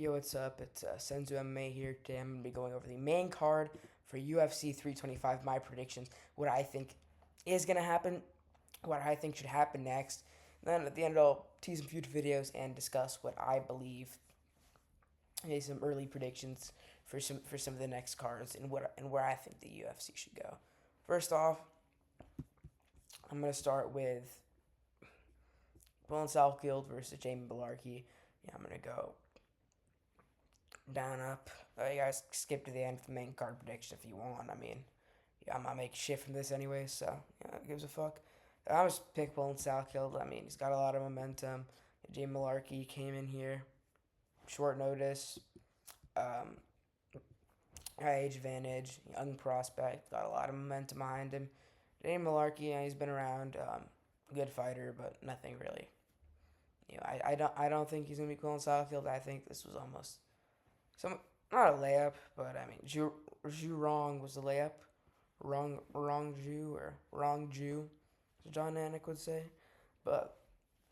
Yo, what's up? It's Senzu MMA here. Today I'm going to be going over the main card for UFC 325, my predictions, what I think is going to happen, what I think should happen next. And then at the end, I'll tease some future videos and discuss what I believe, maybe some early predictions for some of the next cards and where I think the UFC should go. First off, I'm going to start with Will Southfield versus Jamie Belarkey. Yeah, I'm going to go down, up. You guys skip to the end for the main card prediction if you want. I mean, yeah, I'm not making shit from this anyway, so yeah, who gives a fuck. I just pick Will Southfield. I mean, he's got a lot of momentum. Jamie Malarkey came in here, short notice, um, high age advantage, young prospect, got a lot of momentum behind him. Jamie Malarkey, yeah, he's been around, good fighter, but nothing really. I don't think he's gonna be Will Southfield. I think this was almost some not a layup, but I mean, Ju Wrong was the layup. Wrong Jew or wrong Jew, as John Anik would say. But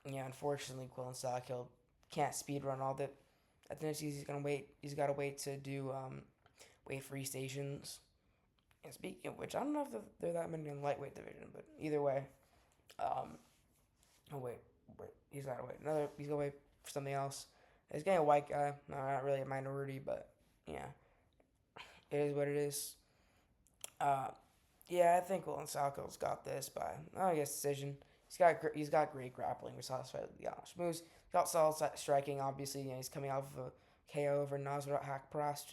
yeah, unfortunately, Quillen Stockhill can't speed run all the. I think he's gonna wait. He's got to wait to do weight free stations. And speaking of which, I don't know if there are that many in the lightweight division, but either way, um, oh wait, he's gotta wait another. He's gonna wait for something else. He's getting a white guy. No, not really a minority, but yeah, it is what it is. Uh, yeah, I think Will Salco's got this by I guess decision. He's got great grappling. We saw this fight with Janos Moose. He's got solid striking. Obviously, he's coming off of a KO over Nasrat Hakparas,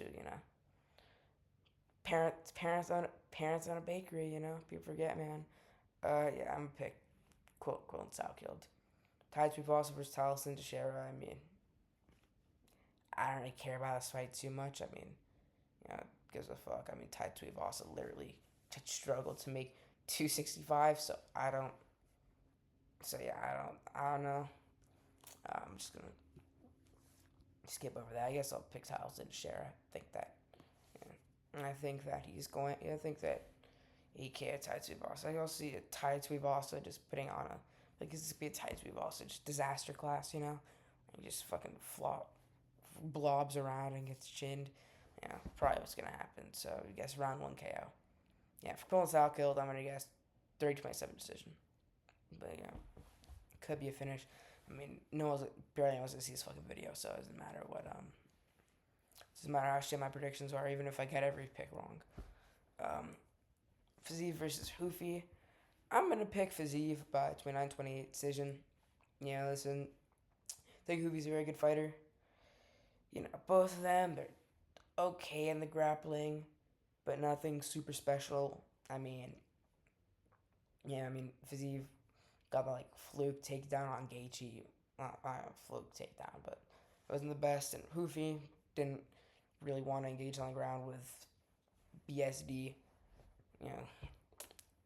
parents on a bakery. People forget, man. Yeah, I'm gonna pick Quillen Salkilled. Tai Tuivasa versus Tyson Teixeira. I mean, I don't really care about this fight too much. I mean, gives a fuck. I mean, Tai Tuivasa literally struggled to make 265, so I don't. So yeah, I don't know. I'm just gonna skip over that. I guess I'll pick Tyson Teixeira. I think that he's going. I think that he can't Tai Tuivasa. I also see a Tai Tuivasa just putting on a like this could be a Tai Tuivasa just disaster class. And just fucking flop blobs around and gets chinned. Probably what's gonna happen. So I guess round one KO. Yeah, for Colin Salkilled, I'm gonna guess 30-27 decision. But yeah, could be a finish. I mean, no one's barely knows to see this fucking video, so it doesn't matter what doesn't matter how shit my predictions are, even if I get every pick wrong. Fiziev versus Hoofy. I'm gonna pick Fiziev by 29-28 decision. Yeah, listen, I think Hoofy's a very good fighter. Both of them, they're okay in the grappling, but nothing super special. I mean, Fiziev got the fluke takedown on Gaethje. Not fluke takedown, but it wasn't the best. And Hoofy didn't really want to engage on the ground with BSD, you know,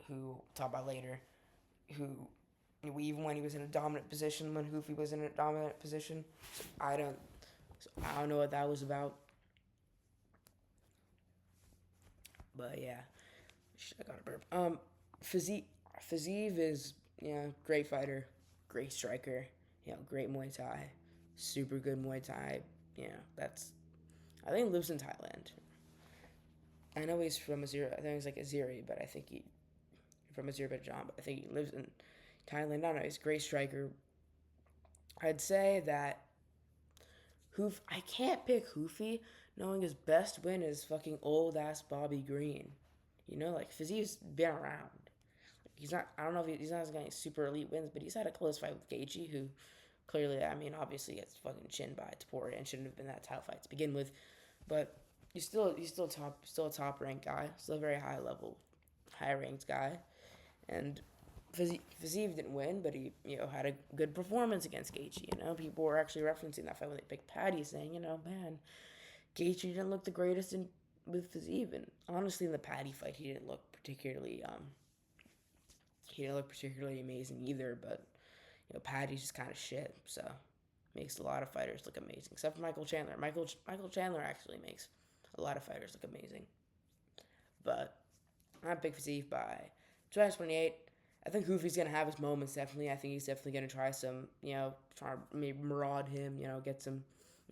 who we'll talk about later, who even when he was in a dominant position, when Hoofy was in a dominant position, I don't know what that was about. But yeah, I got a burp. Fiziev is great fighter, great striker, great Muay Thai, super good Muay Thai. That's I think he lives in Thailand. I know he's from Azeri. I think he's like Azeri, but I think he from Azerbaijan. But I think he lives in Thailand. I don't know. He's a great striker. I'd say that I can't pick Hoofy knowing his best win is fucking old ass Bobby Green. Fiziev's been around. He's not. I don't know if he's not getting super elite wins, but he's had a close fight with Gaethje, who clearly, obviously gets fucking chinned by Topuria and shouldn't have been that title fight to begin with. But still a top ranked guy, still a very high level, high ranked guy, and Fiziev didn't win, but he had a good performance against Gaethje. People were actually referencing that fight when they picked Patty, saying man, Gaethje didn't look the greatest with Fiziev, and honestly, in the Patty fight, he didn't look particularly amazing either. But Patty's just kind of shit, so makes a lot of fighters look amazing, except for Michael Chandler. Michael Chandler actually makes a lot of fighters look amazing. But I pick Fiziev by 2028. I think Hoofy's gonna have his moments. Definitely, I think he's definitely gonna try some, try to maybe maraud him. Get some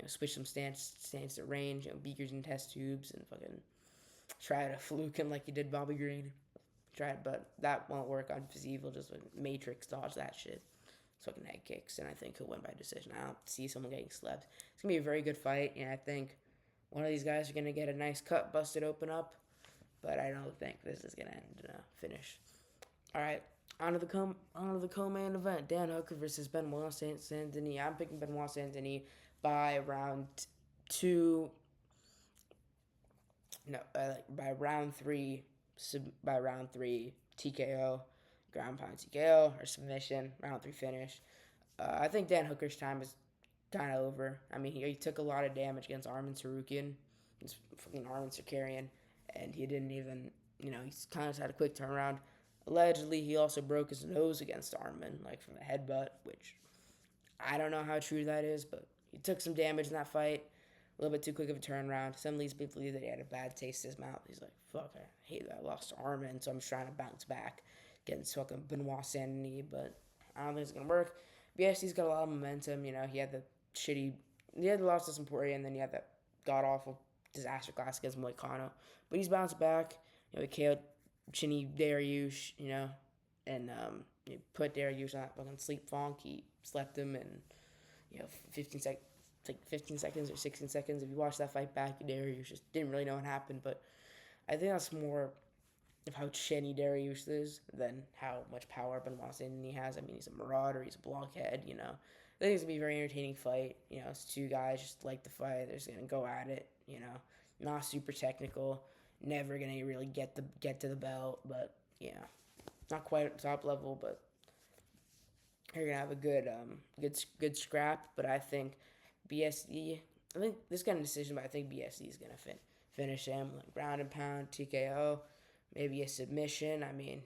switch some stance to range, beakers and test tubes, and fucking try to fluke him like he did Bobby Green. Tried, but that won't work on Fiziev. He'll just matrix dodge that shit. Fucking head kicks, and I think he'll win by decision. I don't see someone getting slept. It's gonna be a very good fight, and I think one of these guys are gonna get a nice cut, busted open up. But I don't think this is gonna end in a finish. All right, on to the co-main event: Dan Hooker versus Benoit Saint Denis. I'm picking Benoit Saint Denis by round two. No, by round three. By round three, TKO, ground pound TKO or submission. Round three finish. I think Dan Hooker's time is kind of over. I mean, he took a lot of damage against Arman Tsarukyan. His fucking Arman Tsarukyan, and he didn't even, he's kind of had a quick turnaround. Allegedly, he also broke his nose against Arman, like from a headbutt, which I don't know how true that is, but he took some damage in that fight. A little bit too quick of a turnaround. Some leads people believe that he had a bad taste in his mouth. He's like, fuck, I hate that I lost to Arman, so I'm just trying to bounce back against fucking Benoit Saint Denis, but I don't think it's going to work. BSD's got a lot of momentum. He had he had lost to Emporia, and then he had that god-awful disaster class against Moicano. But he's bounced back. He KO'd Chinny Dariush, and he put Dariush on that fucking sleep funk. He slept him in, 15 seconds. Like 15 seconds or 16 seconds. If you watch that fight back, Dariush just didn't really know what happened. But I think that's more of how chinny Dariush is than how much power Benoit Saint Denis has. I mean, he's a marauder. He's a blockhead, I think it's going to be a very entertaining fight. It's two guys just like the fight. They're just going to go at it, Not super technical. Never going to really get to the belt. But, not quite at the top level. But you're going to have a good scrap. But I think BSD, I think this kind of decision, but I think BSD is going to finish him. Like ground and pound, TKO, maybe a submission. I mean,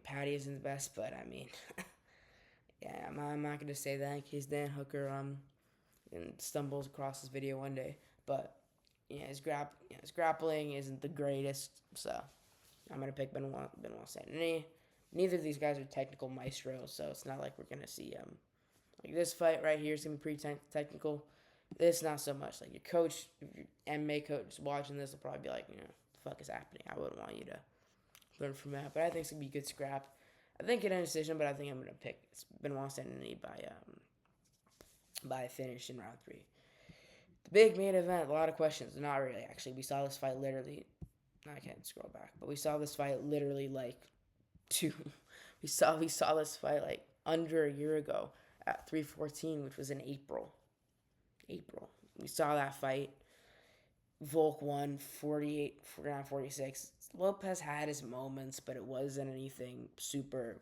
Patty isn't the best, but I mean, yeah, I'm not going to say that in case Dan Hooker and stumbles across this video one day. But, his grappling isn't the greatest, so I'm going to pick Benoit Saint Denis. Neither of these guys are technical maestros, so it's not like we're going to see like this fight right here is going to be pretty technical. This, not so much. Like your coach, your MMA coach watching this will probably be like, what the fuck is happening? I wouldn't want you to learn from that. But I think it's going to be a good scrap. I think in a decision, but I think I'm going to pick Benoit Saint Denis by a finish in round three. The big main event, a lot of questions. Not really, actually. We saw this fight literally. I can't scroll back. But we saw this fight literally like we saw this fight like under a year ago at 314, which was in April. We saw that fight. Volk won 48 for round 46. Lopez had his moments, but it wasn't anything super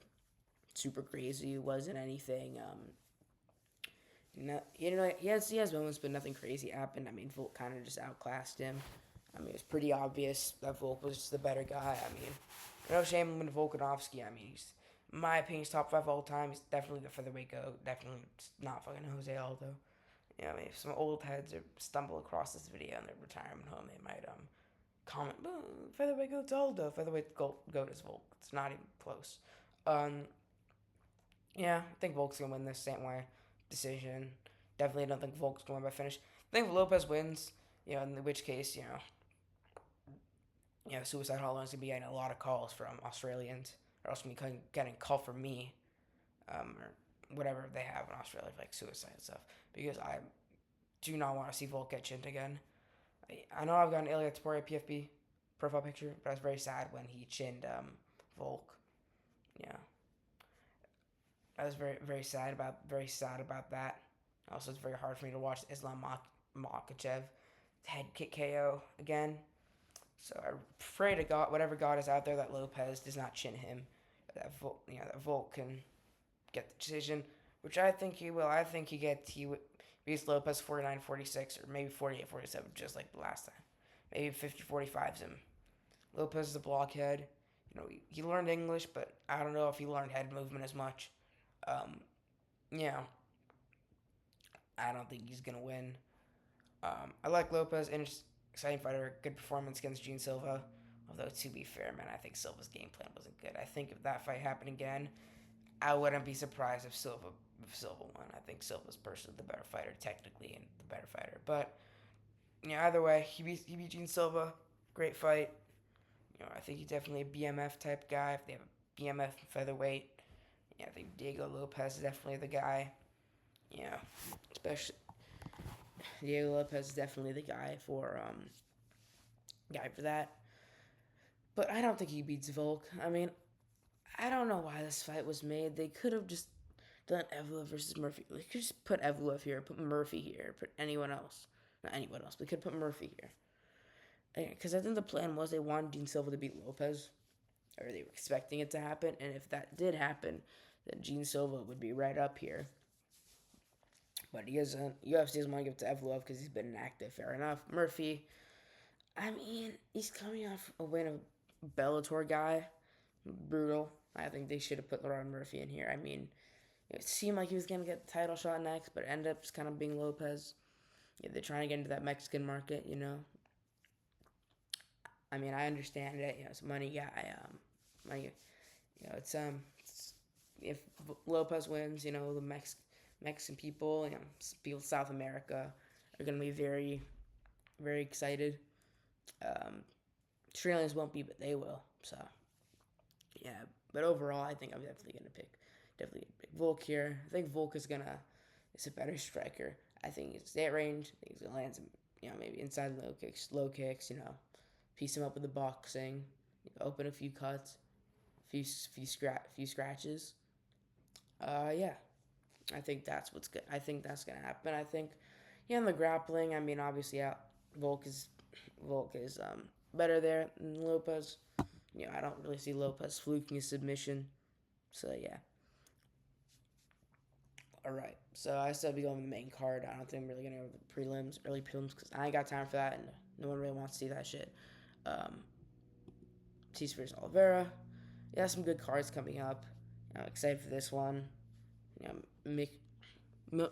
crazy. It wasn't anything. He has moments, but nothing crazy happened. I mean, Volk kind of just outclassed him. I mean, it was pretty obvious that Volk was just the better guy. I mean, no shame in Volkanovski. I mean, he's, in my opinion, he's top 5 all time. He's definitely the featherweight goat. Definitely not fucking Jose Aldo. I mean, if some old heads stumble across this video in their retirement home, they might comment, featherweight goat's Aldo. Featherweight goat is Volk. It's not even close. I think Volk's gonna win this same way. Decision. Definitely don't think Volk's going by finish. I think if Lopez wins, in which case, Suicide Hotline's gonna be getting a lot of calls from Australians, or else gonna be getting a call from me, or whatever they have in Australia, like suicide and stuff, because I do not want to see Volk get chinned again. I know I've got an Ilya Taporia PFP profile picture, but I was very sad when he chinned Volk. Yeah, I was very very sad about that. Also, it's very hard for me to watch Islam Makhachev head kick KO again. So I pray to God, whatever God is out there, that Lopez does not chin him. That Volk can get the decision, which I think he will. I think he beats Lopez 49-46 or maybe 48-47, just like the last time. Maybe 50-45's him. Lopez is a blockhead. He learned English, but I don't know if he learned head movement as much. I don't think he's gonna win. I like Lopez, exciting fighter, good performance against Gene Silva. Although, to be fair, man, I think Silva's game plan wasn't good. I think if that fight happened again, I wouldn't be surprised if Silva Silva won. I think Silva's personally the better fighter, technically, and the better fighter. But either way, he beat Gene Silva. Great fight. I think he's definitely a BMF type guy. If they have a BMF featherweight, I think Diego Lopez is definitely the guy. Yeah, especially Diego Lopez is definitely the guy for that. But I don't think he beats Volk. I mean, I don't know why this fight was made. They could have just done Evloev versus Murphy. They could just put Evloev here, put Murphy here, put anyone else. Not anyone else. They could put Murphy here. Because I think the plan was they wanted Gene Silva to beat Lopez, or they were expecting it to happen. And if that did happen, then Gene Silva would be right up here. But he isn't. UFC doesn't want to give it to Evloev because he's been inactive. Fair enough. Murphy, I mean, he's coming off a win of Bellator guy. Brutal. I think they should have put Lauren Murphy in here. I mean, it seemed like he was going to get the title shot next, but it ended up just kind of being Lopez. Yeah, they're trying to get into that Mexican market, I mean, I understand it. It's a money guy. Money. It's if Lopez wins, the Mexican people, people South America are gonna be very, very excited. Australians won't be, but they will. So, yeah. But overall, I think I'm definitely gonna pick Volk here. I think Volk is a better striker. I think he's at range. I think he's gonna land some, maybe inside low kicks. Piece him up with the boxing, open a few cuts, few scratches. Yeah, I think that's what's good. I think that's gonna happen. I think, in the grappling, I mean, obviously, Volk is better there than Lopez. I don't really see Lopez fluking a submission. So yeah. All right. So I said we go on the main card. I don't think I'm really gonna go over the early prelims, because I ain't got time for that, and no one really wants to see that shit. Batista versus Oliveira. Yeah, some good cards coming up. I'm excited for this one. How the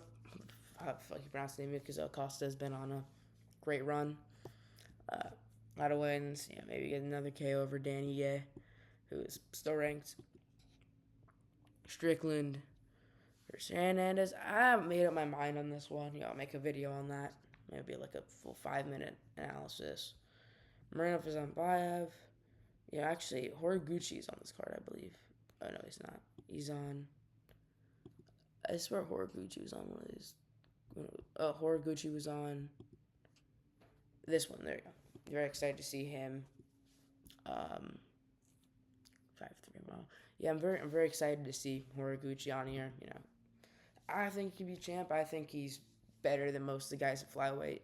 fuck you pronounce the name? Because Acosta has been on a great run. A lot of wins. Maybe get another KO over Danny Ye, who is still ranked. Strickland versus Hernandez. I haven't made up my mind on this one. I'll make a video on that. Maybe like a full 5-minute analysis. Moreno versus Zambayev. Actually, Horiguchi's on this card, I believe. Oh, no, he's not. He's on... I swear Horiguchi was on one of these. Horiguchi was on this one. There you go. Very excited to see him. 5-3. Wow. Yeah, I'm very excited to see Horiguchi on here. I think he could be champ. I think he's better than most of the guys at flyweight.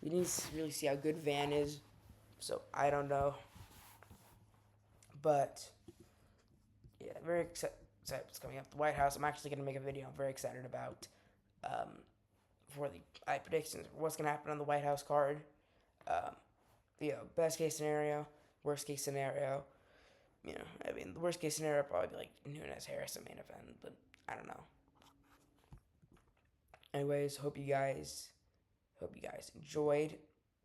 We need to really see how good Van is. So I don't know. But yeah, very excited. What's coming up? The White House. I'm actually going to make a video. I'm very excited about for the predictions. What's going to happen on the White House card? Best case scenario, worst case scenario. I mean, the worst case scenario would probably be like Nunes Harris main event, but I don't know. Anyways, hope you guys enjoyed.